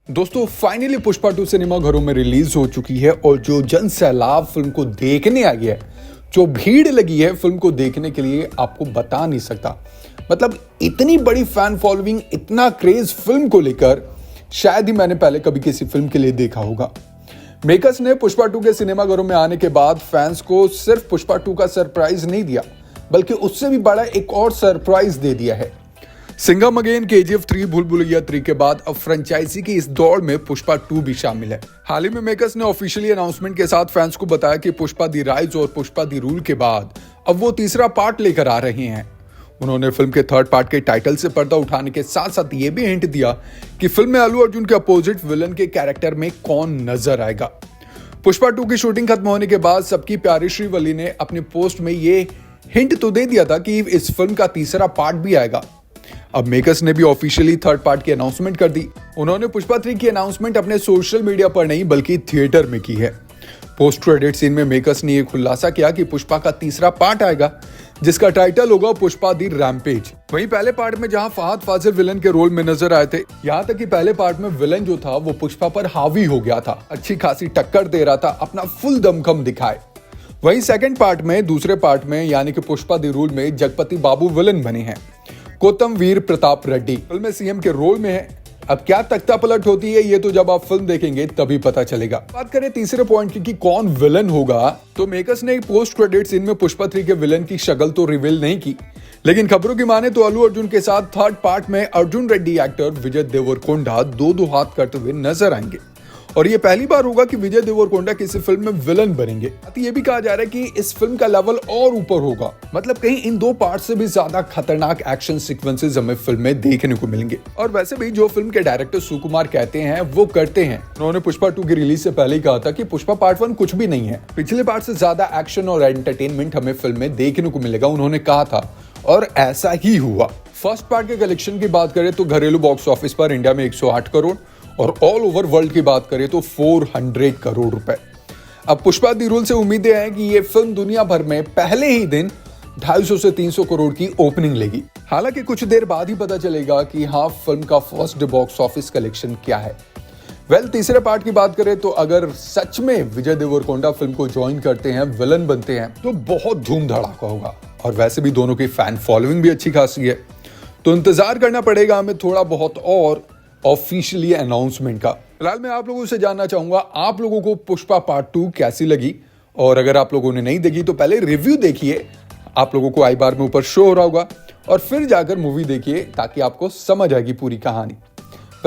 दोस्तों finally Pushpa 2 cinema घरों में रिलीज हो चुकी है और जो जन सैलाब फिल्म को देखने आई है, जो भीड़ लगी है फिल्म को देखने के लिए, आपको बता नहीं सकता। मतलब इतनी बड़ी फैन फॉलोइंग, इतना क्रेज फिल्म को लेकर शायद ही मैंने पहले कभी किसी फिल्म के लिए देखा होगा। मेकर्स ने पुष्पा 2 के सिनेमा घरों में आने के बाद फैंस को सिर्फ पुष्पा 2 का सरप्राइज नहीं दिया, बल्कि उससे भी बड़ा एक और सरप्राइज दे दिया है। सिंघम अगेन, KGF 3, भूल भुलैया 3 के बाद अब फ्रेंचाइजी की इस दौड़ में पुष्पा 2 भी शामिल है। हाल ही में मेकर्स ने ऑफिशियली अनाउंसमेंट के साथ फैंस को बताया कि पुष्पा दी राइज और पुष्पा दी रूल के बाद अब वो तीसरा पार्ट लेकर आ रहे हैं। उन्होंने फिल्म के थर्ड पार्ट के टाइटल से पर्दा उठाने के साथ साथ ये भी हिंट दिया कि फिल्म में अल्लू अर्जुन के अपोजिट विलन के कैरेक्टर में कौन नजर आएगा। पुष्पा 2 की शूटिंग खत्म होने के बाद सबकी प्यारी श्रीवल्ली ने अपने पोस्ट में ये हिंट तो दे दिया था कि इस फिल्म का तीसरा पार्ट भी आएगा। अब मेकर्स ने भी ऑफिशियली थर्ड पार्ट की अनाउंसमेंट कर दी। उन्होंने पुष्पा 3 की अनाउंसमेंट अपने सोशल मीडिया पर नहीं बल्कि थिएटर में की है। पोस्ट क्रेडिट सीन में मेकर्स ने यह खुलासा किया कि पुष्पा का तीसरा पार्ट आएगा, जिसका टाइटल होगा पुष्पा दी रैम्पेज। वहीं पहले पार्ट में जहां फहद फाजिल विलन के रोल में नजर आए थे, यहां तक कि पहले पार्ट में विलन जो था वो पुष्पा पर हावी हो गया था, अच्छी खासी टक्कर दे रहा था, अपना फुल दमखम दिखाए। वहीं सेकंड पार्ट में, दूसरे पार्ट में यानी कि पुष्पा दी रूल में जगपति बाबू विलन बने हैं। कोतम वीर प्रताप रेड्डी फिल्म में सीएम के रोल में है। अब क्या तख्ता पलट होती है ये तो जब आप फिल्म देखेंगे तभी पता चलेगा। बात करें तीसरे पॉइंट की कि कौन विलन होगा, तो मेकर्स ने पोस्ट क्रेडिट सीन में पुष्पा 3 के विलन की शक्ल तो रिवील नहीं की, लेकिन खबरों की माने तो अल्लू अर्जुन के साथ थर्ड पार्ट में अर्जुन रेड्डी एक्टर विजय देवरकोंडा दो हाथ करते हुए नजर आएंगे। और ये पहली बार होगा कि विजय देवरकोंडा किसी फिल्म में विलन बनेंगे। ये भी कहा जा रहा है कि इस फिल्म का लेवल और ऊपर होगा, मतलब कहीं इन दो पार्ट से भी ज्यादा खतरनाक एक्शन सीक्वेंसेस हमें फिल्म में देखने को मिलेंगे। और वैसे भी जो फिल्म के डायरेक्टर सुकुमार कहते हैं वो करते हैं। उन्होंने पुष्पा 2 की रिलीज से पहले ही कहा था कि पुष्पा पार्ट 1 कुछ भी नहीं है, पिछले पार्ट से ज्यादा एक्शन और एंटरटेनमेंट हमें फिल्म में देखने को मिलेगा, उन्होंने कहा था और ऐसा ही हुआ। फर्स्ट पार्ट के कलेक्शन की बात करें तो घरेलू बॉक्स ऑफिस पर इंडिया में 108 करोड़ और ऑल ओवर वर्ल्ड की बात करें तो 400 करोड़ रुपए। अब पुष्पा दी रूल से उम्मीदें हैं कि ये फिल्म दुनिया भर में पहले ही दिन 250 से 300 करोड़ की ओपनिंग लेगी। हालांकि कुछ देर बाद ही पता चलेगा कि हाँ फिल्म का first day box office collection क्या है। तीसरे पार्ट की बात करें तो अगर सच में विजय देवरकोंडा फिल्म को ज्वाइन करते हैं, विलन बनते हैं, तो बहुत धूम धड़ाका होगा। और वैसे भी दोनों की फैन फॉलोइंग भी अच्छी खासी है, तो इंतजार करना पड़ेगा हमें थोड़ा बहुत और ऑफिशियली अनाउंसमेंट का। फिलहाल मैं आप लोगों से जानना चाहूंगा आप लोगों को पुष्पा पार्ट 2 कैसी लगी, और अगर आप लोगों ने नहीं देखी तो पहले रिव्यू देखिए, आप लोगों को आई बार में ऊपर शो हो रहा होगा, और फिर जाकर मूवी देखिए ताकि आपको समझ आएगी पूरी कहानी।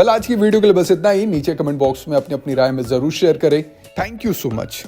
आज की वीडियो के लिए बस इतना ही। नीचे कमेंट बॉक्स में अपनी अपनी राय में जरूर शेयर करें। Thank you so much.